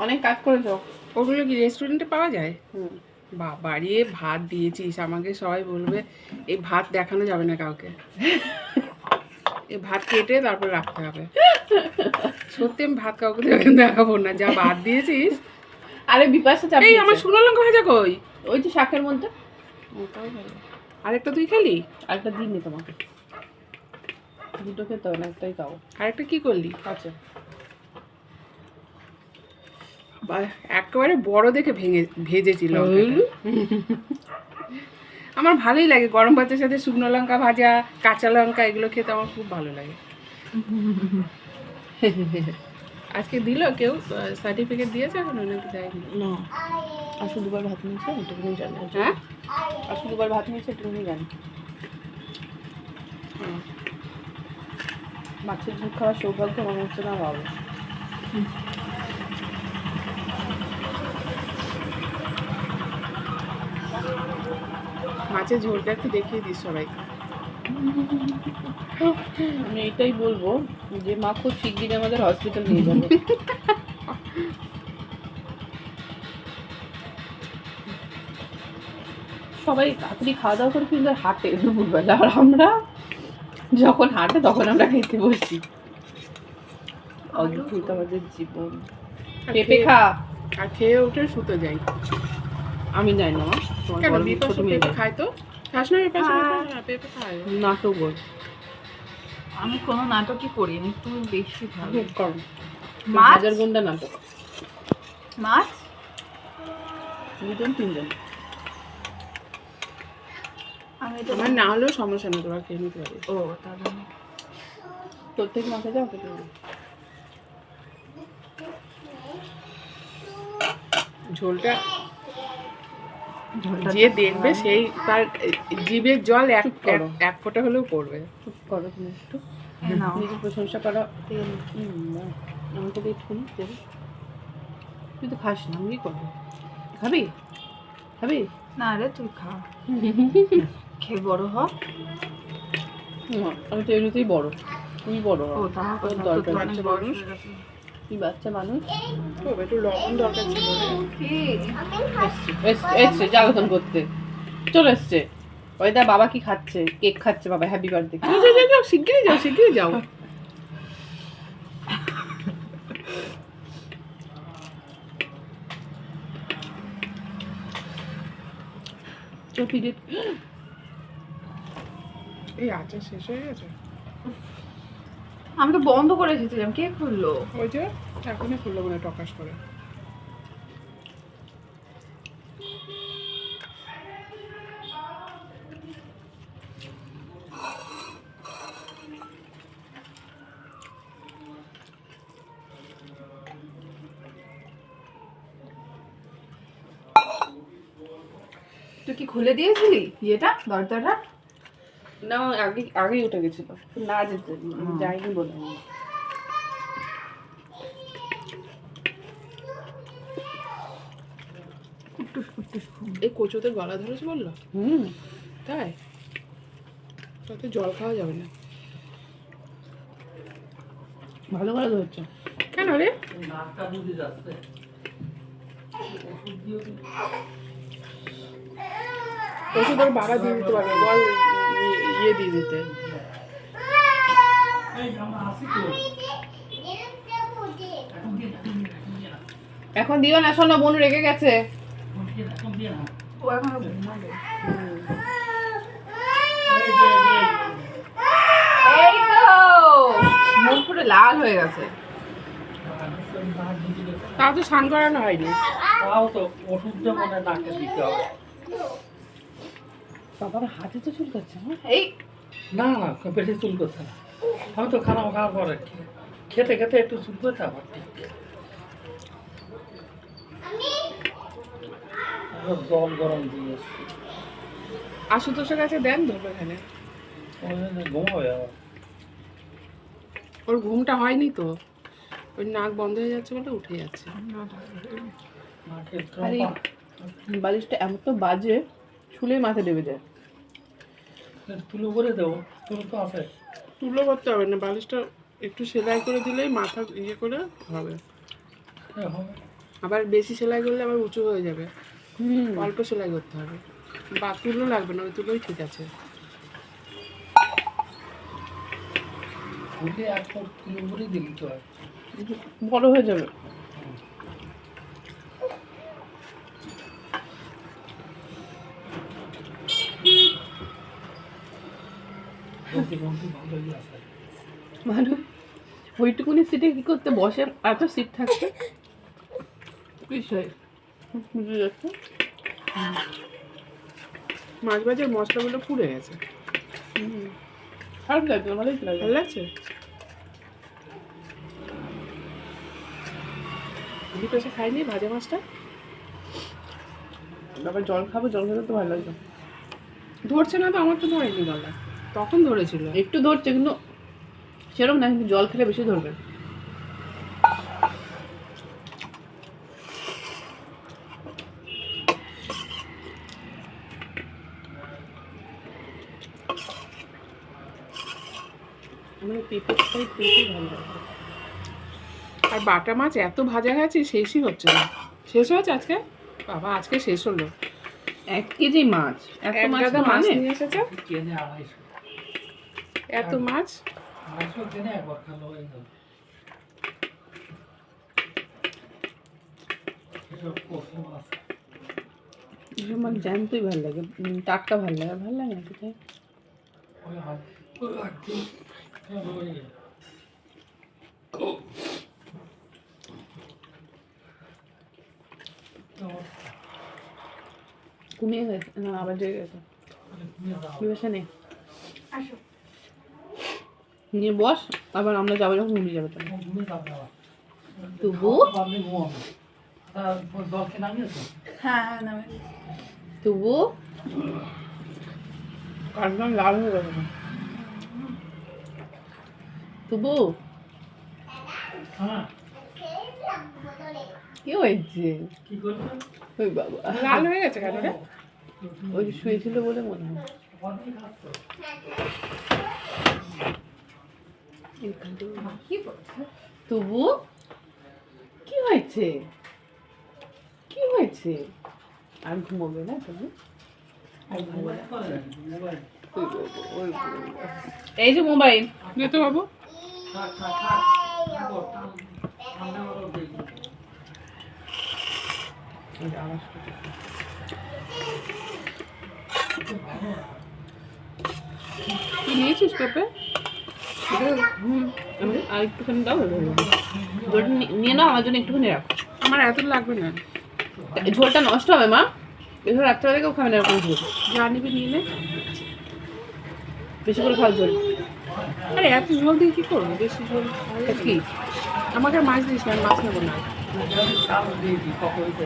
অনেক কাজ করেছো। ওগুলো কি রেস্টুরেন্টে পাওয়া যায়? হুম। বাড়িয়ে ভাত দিয়েছিস, আমাকে সবাই বলবে এই ভাত দেখানো যাবে না কাউকে। এই ভাত কেটে তারপর রাখতে হবে। সত্যি আমি ভাত কাউকে দেখাবো না, যা ভাত দিয়েছিস। আরে বিপাশা চাপ এই দিয়েছে। আমার শুকনো লঙ্কা ভাজা কই? ওই যে শাকের মধ্যে। ওটাও ভালো। আরেকটা তুই খালি? আরেকটা দিইনি তোমাকে। দুটো খেতে হবে না, একটাই খাও। আরেকটা কি করলি? আচ্ছা। একেবারে বড় দেখে ভেজেছি লঙ্কাটা। আমার ভালোই লাগে গরম ভাতের সাথে শুকনো লঙ্কা ভাজা, কাঁচা লঙ্কা এগুলো খেতে আমার খুব ভালো লাগে। আজকে দিল কেউ সার্টিফিকেট দিয়েছে এখন নাকি দেয়নি? না, আজকে দুবার ভাত নিয়েছে এটুকুনি জানি। হ্যাঁ, আজকে দুবার ভাত নিয়েছে এটুকুনি জানি। মাছের ঝোল খাওয়ার সৌভাগ্য মনে হচ্ছে না বাবা। মাছের ঝোলটা একটু দেখিয়ে দিস সবাইকে। আমি এটাই বলবো যে মা খুব শিগগিরই আমাদের হসপিটাল নিয়ে যাবে। সবাই তাড়াতাড়ি খাওয়া দাওয়া করে কিন্তু হাঁটে দুপুরবেলা, আর আমরা যখন হাঁটে তখন আমরা খেতে বসি। অদ্ভুত আমাদের জীবন। পেঁপে খা। আর খেয়ে উঠে শুতে যাই। আমি যাই না মা, তোমার কেন বড় বিপাশা ছোট মেয়ে পেঁপে যায়। খায় তো? খাস না বিপাশা? হ্যাঁ। পেঁপে খায়। নাটক ওর। আমি কোনো নাটকই করি আমি, একটু বেশি ভালো। কর। মাছ? হাজার গুন্ডা নাটক। মাছ? দুজন তিনজন। আমি এটা আমার না হলেও সমস্যা নেই, তোরা খেয়ে নিতে পারিস। ও তাহলে তোর থেকে মাথা যাও কেটে দেবো। ঝোলটা ঝোলটা যে দেখবে সেই তার জিভের জল এক চুপ করো। এক ফোঁটা হলেও পড়বে। চুপ করো তুমি একটু। নাও। নিজের প্রশংসা করা তেল। আমাকে দিয়ে একটুখানি তেল। তুই তো খাস না, আমি কি করবো? খাবি? খাবি? না রে, তুই খা, খেয়ে বড় হ। আমি তো এমনিতেই বড়, তুই বড় হ। ও তার তোর কথা, দরকার তোর নেই। অনেক বয়স হয়ে গেছে। তুই বাচ্চা মানুষ। একটু লবণ দরকার ছিল রে। কি? এসছে জ্বালাতন করতে চলে এসছে। ওই দা বাবা কি খাচ্ছে? কেক খাচ্ছে বাবা, হ্যাপি বার্থডে। যাও শিগগিরই যাও, শিগগিরই যাও। তোর পিরিয়ড এই আচার শেষ হয়ে গেছে। আমি তো বন্ধ করে এসেছিলাম, কে খুললো? ওই যে এখনই খুললো মনে হয় টকাশ করে। তুই কি খুলে দিয়েছিলি ইয়েটা, দরজাটা? না, আগেই উঠে গেছিল। না যেতে যাইনি বলে। কুটুস কুটুস ঘুম। এই কচুতে গলা ধরেছে বললো? তাই? তাতে জল খাওয়া যাবে না। ভালো করে ধরছে। কেন রে? ওষুধ ওর বাবা দিয়ে দিতে পারবে, বল ইয়ে দিয়ে দিতে। এখন দিও না, শোনো বোন রেগে গেছে। ও এখনো ঘুমাবে। এই তো মুখ পুরো লাল হয়ে গেছে। তাও তো স্নান করানো হয়নি। তাও তো ওষুধটা মনে হয় নাকে দিতে হবে। বাবার হাতে তো চুলকাচ্ছে না। এই না না, বেশি চুল করছে না। আমি তো খানা খাওয়ার পরে খেতে খেতে একটু চুল করতে আবার ঠিক। জল গরম দিয়ে এসছি। আশুতোষের কাছে দেন ধরবে এখানে। ওই জন্য ঘুমাবে আবার। ওর ঘুমটা হয়নি তো, ওই নাক বন্ধ হয়ে যাচ্ছে বলে উঠে যাচ্ছে। নাকে আরে বালিশটা এমন তো বাজে, শুলে মাথা দেবে যায়। তুলো করে দেবো, তুলো তো আছে। তুলো করতে হবে না, বালিশটা একটু সেলাই করে দিলেই মাথা ইয়ে করে হবে। হ্যাঁ হবে। আবার বেশি সেলাই করলে আবার উঁচু হয়ে যাবে, হুম অল্প সেলাই করতে হবে, বা তুলো লাগবে না, ওই তুলোই ঠিক আছে। ফুলে এক ফুট কিলো করে দিলি তো হয়। বড় হয়ে যাবে। রোগী রোগী ভালোই আছে। মানে ওইটুকুনি সিটে কি করতে বসে, এত সিট থাকছে বিষয় বুঝে যাচ্ছে। মাছ ভাজার মশলাগুলো পুড়ে গেছে। খারাপ লাগছে, ভালোই লাগছে। ভালো লাগছে? দুটো এসে খাইনি ভাজা মাছটা? আবার জল খাবো, জল খেতে তো ভালো লাগবে। ধরছে না তো, আমার তো ধরেনি গলা, তখন ধরেছিল। একটু ধরছে কিন্তু সেরকম না, কিন্তু জল খেলে বেশি ধরবে। আমার পেঁপেটাই পেঁপে ভালো লাগে। আর বাটা মাছ এত ভাজা গেছে, শেষই হচ্ছে না। শেষ হয়েছে আজকে? বাবা আজকে শেষ হলো। 1 কেজি মাছ, এত এক মাছ গাদা মাছ মানে নিয়ে এসেছে, কেনে 250। এত মাছ। 250 কেনে একবার খালো হয়ে গেল। এসব কষে মাছ। এসব মাছ জ্যান্তই ভালো লাগে, টাটকা ভালো লাগে, ভালো লাগে না খেতে। ওই হাত ওই একদিন ওই কমিয়ে গেছে না, আবার জেগে গেছে। বিবেশা নেই, নিয়ে বস, আবার আমরা যাবো যখন ঘুমিয়ে যাবে তখন। তবু দলকে নামিয়েছো? হ্যাঁ নামে তবু একদম লাল হয়ে গেছে। তবু হ্যাঁ কি হয়েছে? কি করছো? ওই বাবা, লাল হয়ে গেছে কেন রে? ওই যে শুয়েছিল বলে মনে হয়। অনেক খাচ্ছ। তবু কি হয়েছে? কি হয়েছে? আর ঘুমোবে না তুমি? মোবাইল করে মোবাইল ওই বাবা, ওই বাবা। এই যে মোবাইল দিতে বাবু। থাক থাক থাক ঠান্ডা হলো দেখি। তুই নিয়েছিস পেঁপে? আর একটুখানি দাও, ঝোলটা নিয়ে নাও, আমার জন্য একটুখানি রাখো। আমার এত লাগবে না। ঝোলটা নষ্ট হবে মা, এসব রাত্রে কেউ খাবে না এরকম ঝোল। যা নিবি নিয়ে নে। বেশি করে খাও ঝোল। আরে এত ঝোল দিয়ে কি করবো? বেশি ঝোল খাওয়া কি আমাকে আর মাছ দিস না, আমি মাছ নেবো না। চাল দিয়ে দিই পকোড়িতে।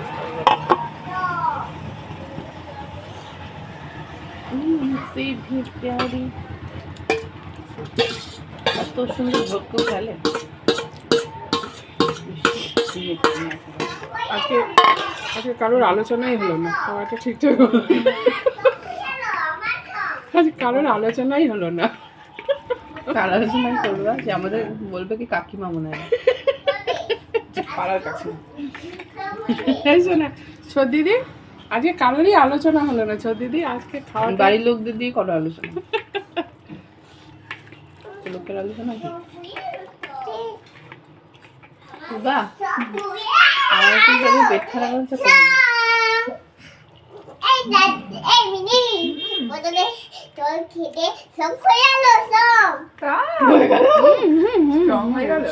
से भी प्यारी, এত সুন্দর ঝোল কেউ খেলে? আজকে আজকে কারোর আলোচনাই হলো না, খাওয়াটা ঠিকঠাক হলো না। আজকে কারোর আলোচনাই হলো না। কার আলোচনাই করবে? যে আমাদের বলবে কি কাকিমা মনে হয় পাড়ার কাছে। এই শোনা ছোট দিদি, আজকে কারোরই আলোচনা হলো না। ছোট দিদি আজকে খাওয়া বাড়ির লোকদের দিয়ে করো আলোচনা। লোকের আলোচনা কি? বাহ, আমার কিন্তু পেট খারাপ হচ্ছে। স্ট্রং হয়ে গেল।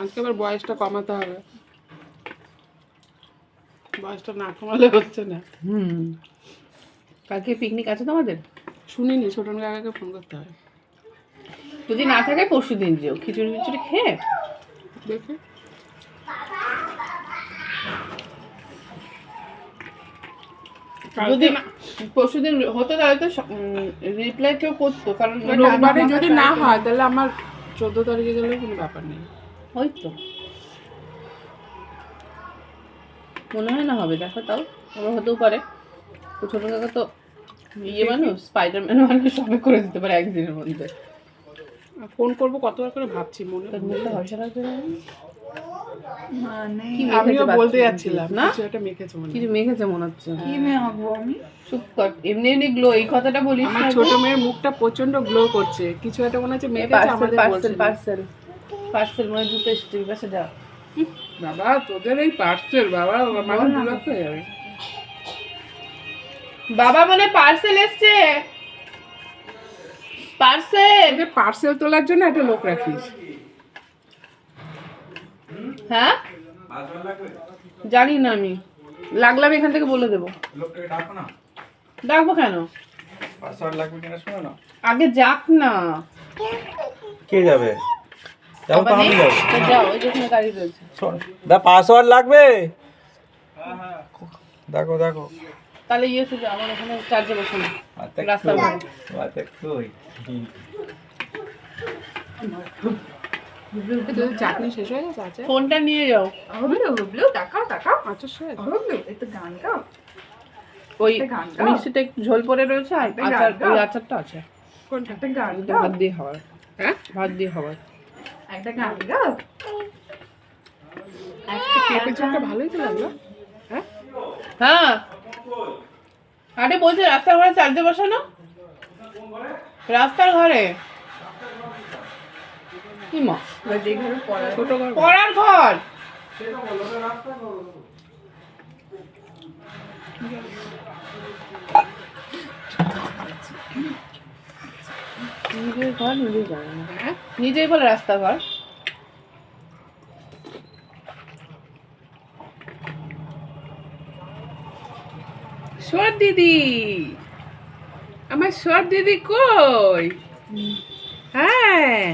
আজকে আবার বয়সটা কমাতে হবে, বয়সটা না কমালে হচ্ছে না। কালকে পিকনিক আছে তোমাদের? শুনিনি, ছোটন কাকাকে ফোন করতে হবে। যদি না থাকে পরশু দিন যেও, খিচুড়ি খিচুড়ি খেয়ে দেখে যদি পরশু দিন হতো তাহলে তো রিপ্লাই কেউ করতো, কারণ রোববারে যদি না হয় তাহলে আমার 14 তারিখে গেলে কোনো ব্যাপার নেই। ওই তো মনে হয় না হবে, দেখো তাও আবার হতেও পারে। তো ছোটো কাকা তো ইয়ে মানুষ, স্পাইডারম্যান মানুষ, সবে করে দিতে পারে একদিনের মধ্যে। ফোন করবো কতবার করে ভাবছি, মনে তোর মুখটা হলসা লাগছে না? মানে কি আমিও মেখেছে বলতে বাচ্চা? যাচ্ছিলাম না? কিছু একটা মেখেছে মনে কি হয়। মেখেছে মনে হচ্ছে? কি মেয়াবো আমি? চুপ কর, এমনি এমনি গ্লো, এই কথাটা বলিস আমার না। ছোট মেয়ের মুখটা প্রচন্ড গ্লো করছে, কিছু একটা মনে হচ্ছে মেখেছে, আমাদের বলছে না। পার্সেল মনে হয় জুতো এসছে, ওই পাশে যা। বাবা তোদের এই পার্সেল, বাবা মানুষ বিরক্ত হয়ে যাবে। বাবা মনে পার্সেল এসছে, পার্সেল। তোদের পার্সেল তোলার জন্য একটা লোক রাখিস। হ্যাঁ জানি না আমি, লাগলে আমি এখান থেকে বলে দেবো। লোকটাকে ডাকো না, ডাকবো কেন? পাসওয়ার্ড লাগবে কিনা শোনো না। আগে যাক না। কে যাবে? যাও তো, বাবা আমি নেই? যাবো। তো যাও, ওই যেখানে দাঁড়িয়ে রয়েছে। শোন, দা পাসওয়ার্ড লাগবে। দেখো দেখো। তাহলে ইয়ে শুধু আমার ওখানে চার্জে বসানো, রাস্তার ধারে। তোদের চাটনি শেষ হয়ে গেছে? আচ্ছা ফোনটা নিয়ে যাও। হুবলু হুবলু তাকাও তাকাও। আচ্ছা শেষ। হুবলু একটু গান গাও। ওই একটা গান গাও। মিষ্টিটা একটু ঝোল পড়ে রয়েছে, আর একটা গান আচার, গাও। ওই আচারটা আছে। কোনটা? একটা গান ওটা গাও। ভাত দিয়ে খাবার, হ্যাঁ ভাত দিয়ে খাবার। একটা গান গাও। পেঁপে ঝোলটা ভালোই তো লাগলো। হ্যাঁ হ্যাঁ, আরে বলছি রাস্তার ঘরে চার্জে বসানো, রাস্তার ঘরে। কি মা? এবার যে ঘরে পড়া ছোট ঘর। পড়ার ঘর। নিজের ঘর নিজেই জানে না, হ্যাঁ নিজেই বলে রাস্তাঘর। সর দিদি, আমার সর দিদি কই? হ্যাঁ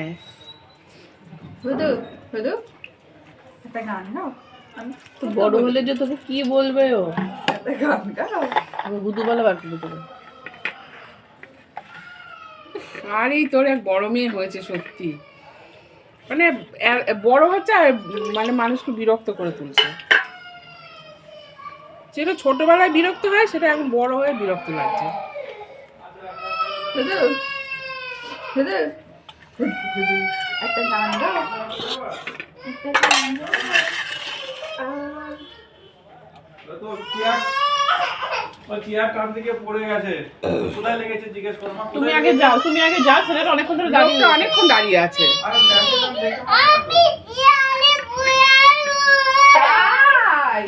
হুদু হুদু একটা গান গাও। আমি তো বড় হলে যে তোকে কি বলবে ও? একটা গান গাও। আমি হুদু বলে বার করবো তোকে। আর এই তোর এক বড় মেয়ে হয়েছে সত্যি, মানে বড় হচ্ছে আর মানে মানুষকে বিরক্ত করে তুলছে। যেটা ছোটবেলায় বিরক্ত হয় সেটা এখন বড় হয়ে বিরক্ত লাগছে। হুদু হুদু হুদু একটা গান গাও। একটা গান গাও। চেয়ার কান থেকে পড়ে গেছে, কোথায় লেগেছে জিজ্ঞেস করো মা। তুমি আগে যাও, তুমি আগে যাও, ছেলেটা অনেকক্ষণ ধরে দাঁড়িয়ে লোকটা অনেকক্ষণ দাঁড়িয়ে আছে। আরে ম্যাচের নাম দেখে তাই